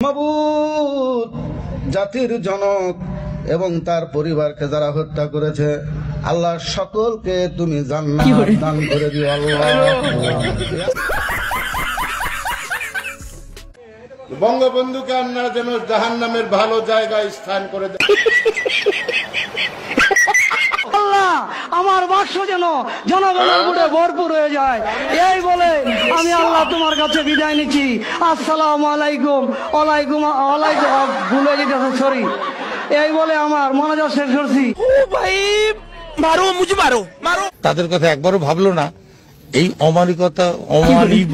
মাবুদ, জাতির জনক এবং তার পরিবারকে যারা হত্যা করেছে, আল্লাহ সকলকে তুমি জান্নাত দান করে দিও আল্লাহ। বঙ্গবন্ধুকে আপনারা যেন জাহান্নামের ভালো জায়গায় স্থান করে দেন। আল্লাহ, আমার বাক্স যেন জনগণের ভোটে ভরপুর হয়ে যায়, এই বলে আমি আল্লাহ তোমার কাছে বিদায় নিচ্ছি। আসসালামু আলাইকুম। ওয়ালাইকুম ওয়ালাইকুম, ভুলে যেতেছে, সরি। এই বলে আমার মনোযোগ শেষ করছি। ভাই মারো, মুঝে মারো মারো। তাদের কথা একবারও ভাবলো না এই অমানিকতা, অমানবিক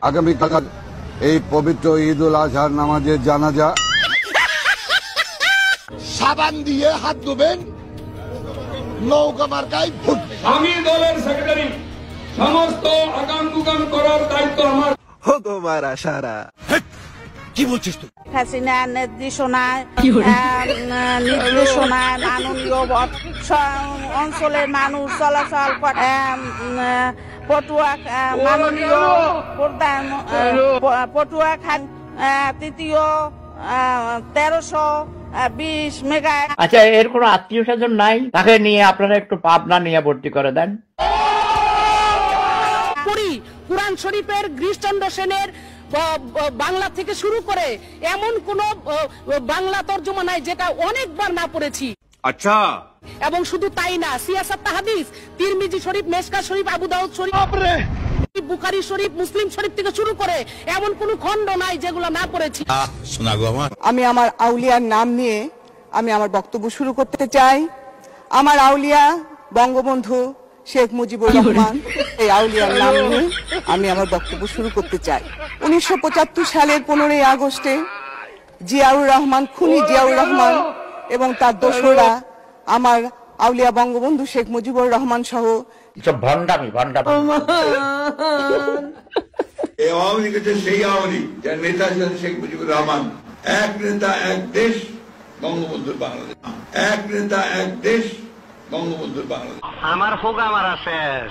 আগামীকাল এই পবিত্র ঈদ উল আজহার নামাজের জানাজা। সাবান দিয়ে হাত ধুবেন, নৌকা মার্কায় ভোট। আমি দলের সেক্রেটারি, সমস্ত আগাম গুগাম করার দায়িত্ব আমার। কি বলছিস তুই? হাসিনা নির্দেশনায় মাননীয় অঞ্চলের মানুষ চলাচল করে। পটুয়া মাননীয় প্রধান পটুয়া খান তৃতীয় 1320 মেগা। আচ্ছা, এর কোনো আত্মীয় স্বজন নাই? তাকে নিয়ে আপনারা একটু পাবনা নিয়ে ভর্তি করে দেন। কুরআন শরীফের গিরিশচন্দ্র সেনের বাংলা থেকে শুরু করে এমন কোন বাংলা তর্জমা নাই যেটা অনেকবার না পড়েছি। আচ্ছা, এবং শুধু তাই না, সিয়াসাত হাদিস, তিরমিজি শরীফ, মেশকা শরীফ, আবু দাউদ শরীফ, বুখারী শরীফ, মুসলিম শরীফ থেকে শুরু করে এমন কোন খণ্ড নাই যেগুলো না পড়েছি। শোনা গো আমার। আমি আমার আউলিয়ার নাম নিয়ে আমি আমার বক্তব্য শুরু করতে চাই। আমার আউলিয়া বঙ্গবন্ধু শেখ মুজিবুর রহমান, এই আউলিয়ার নাম নিয়ে আমি আমার বক্তব্য শুরু করতে চাই। 1975 সালের 15ই আগস্টে জিয়াউর রহমান, খুনি জিয়াউর রহমান এবং তার দোসররা আমার আউলিয়া বঙ্গবন্ধু শেখ মুজিবুর রহমান সহ ভণ্ডামি। এই আওয়ামী লীগ হচ্ছে সেই আওয়ামী লীগ যার নেতা ছিলেন শেখ মুজিবুর রহমান। এক নেতা এক দেশ, বঙ্গবন্ধুর বাংলাদেশ। এক নেতা এক দেশ, বঙ্গবন্ধুর বাংলাদেশ। আমার প্রোগ্রাম আর শেষ।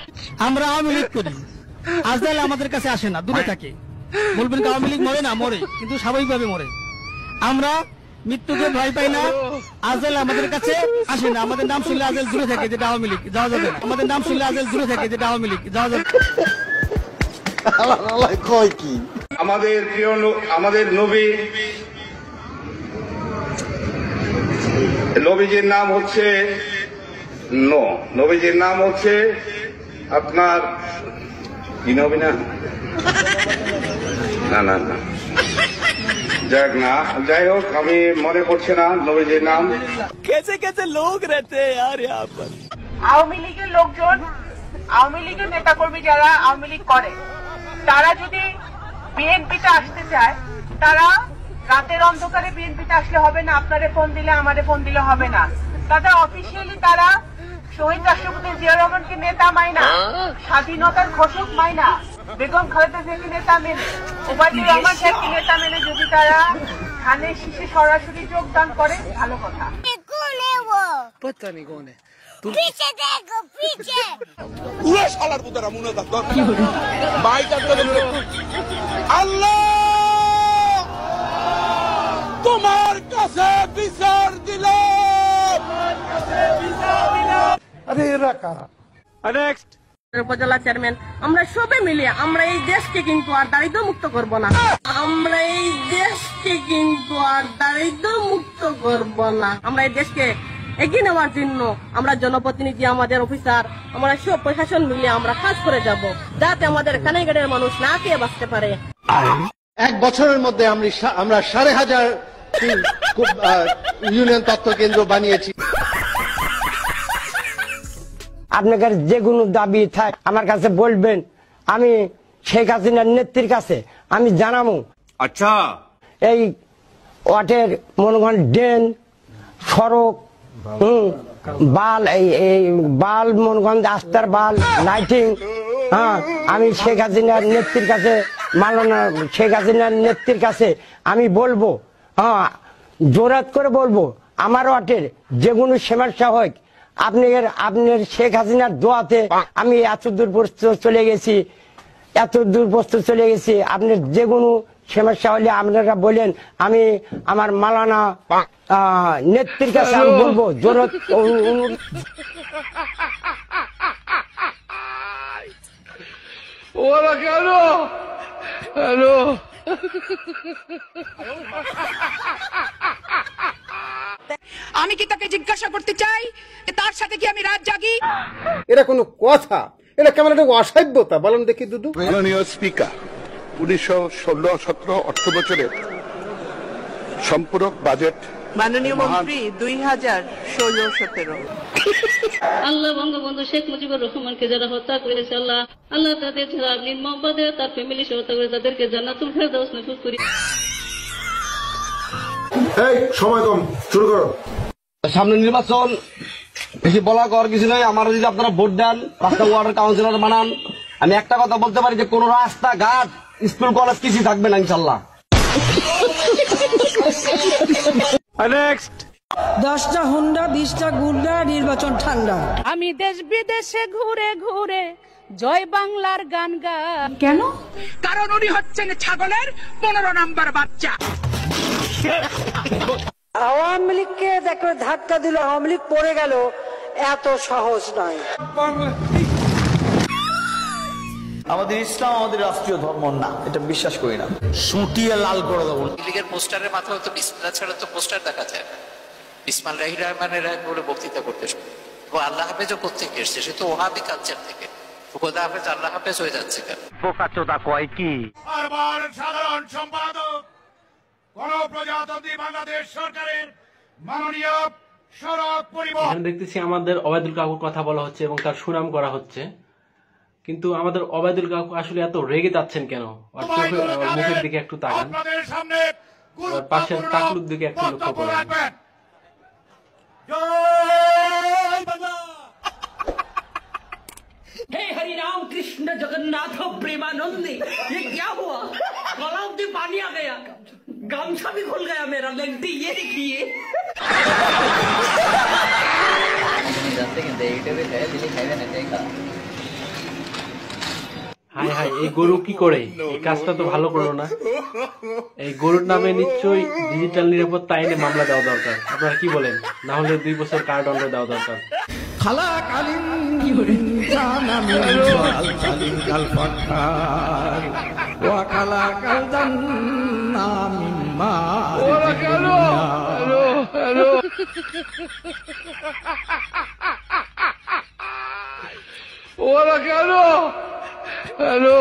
আমরা আওয়ামী লীগ করি, আজকাল আমাদের কাছে আসে না, দূরে থাকে। বলবেন আওয়ামী লীগ মরে না, মরে, কিন্তু স্বাভাবিকভাবে মরে। আমরা মৃত্যুকে ভয় পাই না, আজকাল আমাদের কাছে আসে না। আমাদের নাম শুনলে আজকাল দূরে থাকে, যেটা আওয়ামী লীগ, যাওয়া যাবে না। আমাদের নাম শুনলে আজকাল দূরে থাকে, যেটা আওয়ামী লীগ, যাওয়া যাবে। আমাদের প্রিয় আমাদের নবীজির নাম হচ্ছে নবীজির নাম হচ্ছে আপনার কি নবী না না না যাক না, যাই হোক, আমি মনে করছি না নবীজির নাম। कैसे कैसे लोग रहते हैं यार यहाँ पर। আওয়ামী লীগের লোকজন, আওয়ামী লীগের নেতাকর্মী যারা আওয়ামী লীগ করে, তারা যদি বিএনপিতে আসতে চায়, তারা রাতের অন্ধকারে বিএনপিতে আসলে হবে না। আপনারে ফোন দিলে, আমারে ফোন দিলে হবে না। তাদের অফিসিয়ালি তারা শহীদ রাষ্ট্রপতি জিয়া রহমানকে নেতা মাইনা, স্বাধীনতার ঘোষক মাইনা, বেগম খালেদা জিয়াকে নেতা মেনে, ওবায়দুর রহমান সাহেবকে নেতা মেনে যদি তারা ধানের শীষে সরাসরি যোগদান করে, ভালো কথা। আল্লাহ তোমার কাছে বিচার দিলাম। আরে এরা কারা? নেক্সট উপজেলা চেয়ারম্যান, আমরা সবাই মিলে আমরা এই দেশকে কিন্তু আর দারিদ্র মুক্ত করব না। আমরা এই দেশকে কিন্তু আর দারিদ্র মুক্ত করব না। আমরা এই দেশকে এগিয়ে নেওয়ার জন্য আমরা জনপ্রতিনিধি, আমাদের অফিসার, আমরা সব প্রশাসন মিলে আমরা কাজ করে যাব, যাতে আমাদের কানাইঘাটের মানুষ না খেয়ে বাঁচতে পারে। এক বছরের মধ্যে আমরা 5,500 ইউনিয়ন তথ্য কেন্দ্র বানিয়েছি। আপনাদের যে কোনো দাবি থাক আমার কাছে বলবেন, আমি শেখ হাসিনার নেত্রীর কাছে আমি জানাবো। আচ্ছা, এই ওয়াটের মনে করেন ড্রেন, সড়ক, বাল, এই বাল মনে করেন আস্তার বাল, লাইটিং, হ্যাঁ, আমি শেখ হাসিনার নেত্রীর কাছে, মাননীয় শেখ হাসিনার নেত্রীর কাছে আমি বলবো, হ্যাঁ, জোরাত করে বলবো, আমার ওয়ার্ডের যে কোনো সমস্যা হোক, আপনার শেখ হাসিনার দোয়াতে আমি এত দূর চলে গেছি, আপনার যে কোনো সমস্যা হলে আপনারা বলেন, আমি আমার মালানা নেত্রীর কাছে আমি বলবো জোরত। ওরা কেন হ্যালো আমি কি তাকে জিজ্ঞাসা করতে চাই তার সাথে কি আমি রাত জাগি? এটা কোনো কথা? এটা কেমন একটা অসভ্যতা বলেন দেখি দুদু। মাননীয় স্পিকার, 2016-17 অর্থ বছরের সম্পূরক বাজেট মাননীয় মন্ত্রী 2016-17। আল্লাহ বঙ্গবন্ধু শেখ মুজিবুর রহমানকে যারা হত্যা করেছে, আল্লাহ আল্লাহ তাদের যারা নির্মমভাবে তার ফ্যামিলি সহ হত্যা করে তাদেরকে জান্নাতুল ফেরদাউস নসিব করি। এই সময় কম, শুরু করো। সামনে নির্বাচন, বেশি বলা কর কিছু নাই। আমার যদি আপনারা ভোট দেন, 5টা ওয়ার্ডের কাউন্সিলর বানান, আমি একটা কথা বলতে পারি যে কোন রাস্তাঘাট, স্কুল কলেজ কিছু থাকবে না ইনশাল্লাহ। 10টা হুন্ডা 20টা গুন্ডা, নির্বাচন ঠান্ডা। আমি দেশ বিদেশে ঘুরে ঘুরে জয় বাংলার গান গাই। কেন? কারণ উনি হচ্ছেন ছাগলের 15 নাম্বার বাচ্চা। আওয়ামী লীগকে দেখো ধাক্কা দিল, আওয়ামী লীগ পড়ে গেল, এত সহজ নয়। আমাদের ইসলাম আমাদের রাষ্ট্রীয় ধর্ম না, এটা বিশ্বাস করি না। সুটিয়ে লাল করে দেবো। লীগের পোস্টারের মাথায় তো বিসমিল্লাহ ছাড়া তো পোস্টার দেখা যায় না। বিসমিল্লাহির রহমানির রহিম বলে বক্তৃতা করতে শুনে। ও আল্লাহ হাফেজও কোত্থেকে এসছে? সে তো ওহাবি কালচার থেকে। খোদা হাফেজ আল্লাহ হাফেজ হয়ে যাচ্ছে কেন? বোকাচোদা কয় কি? বারবার সাধারণ সম্পাদক গণপ্রজাতন্ত্রী বাংলাদেশ সরকারের মাননীয় সড়ক পরিবহন। দেখতেছি আমাদের ওবায়দুল কাকুর কথা বলা হচ্ছে এবং তার সুনাম করা হচ্ছে, কিন্তু আমাদের ওবায়দুল কাকু আসলে এত রেগে যাচ্ছেন কেন? মুখের দিকে একটু তাকান, পাশের টাকলুর দিকে একটু লক্ষ্য করেন। हे हरि राम कृष्ण जगन्नाथ प्रेमानंदी, ये क्या हुआ? गला में पानी आ गया, गमछा भी खुल गया मेरा। लेंटी ये देखिए। হাই হাই, এই গরু কি করে? এই কাজটা তো ভালো করলো না। এই গরুর নামে নিশ্চয়ই ডিজিটাল নিরাপত্তা আইনে মামলা দেওয়া দরকার। আপনারা কি বলেন? না হলে 2 বছর কারাদণ্ড দেওয়া দরকার। খালাকালীন জানামি কালীন কালফাকার ওয়া খালাকাল জান্নামি মা। ওরা কেন হ্যালো হ্যালো ওরা কেন হ্যালো